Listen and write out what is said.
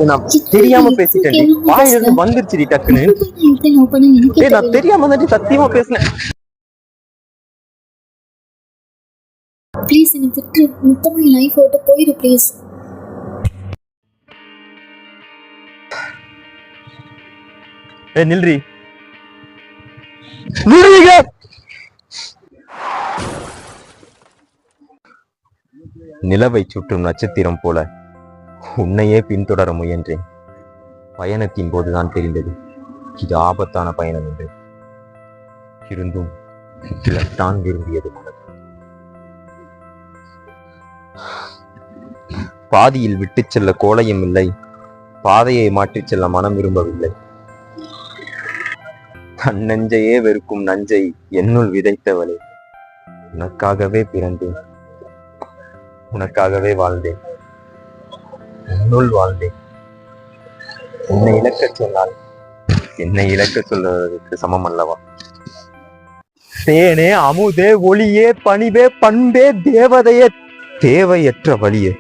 நான் தெரியாம பேசிட்டேன். வாயிலிருந்து வந்துருச்சு டக்குன்னு. நான் தெரியாம தான் சத்தியமா பேசினேன். ப்ளீஸ் என்ன திட்டு, மொத்தமா என் லைஃப் விட்டு போயிரு ப்ளீஸ். நில்றி. நிலவை சுற்றும் நட்சத்திரம் போல உன்னையே பின்தொடர முயன்றேன். பயணத்தின் போதுதான் தெரிந்தது இது ஆபத்தான பயணம் என்று. இருந்தும் தான் விரும்பியது. பாதியில் விட்டு செல்ல கோலையும் இல்லை, பாதையை மாற்றிச் செல்ல மனம் விரும்பவில்லை. தன் நெஞ்சையே வெறுக்கும் நஞ்சை என்னுள் விதைத்தவளே, உனக்காகவே பிறந்தேன், உனக்காகவே வாழ்ந்தேன், என்னுள் வாழ்ந்தேன். என்னை இழக்க சொன்னால் என்னை இழக்க சொல்வதற்கு சமம் அல்லவா? தேனே, அமுதே, ஒளியே, பணிவே, பண்பே, தேவதையே, தேவையற்ற வழியே,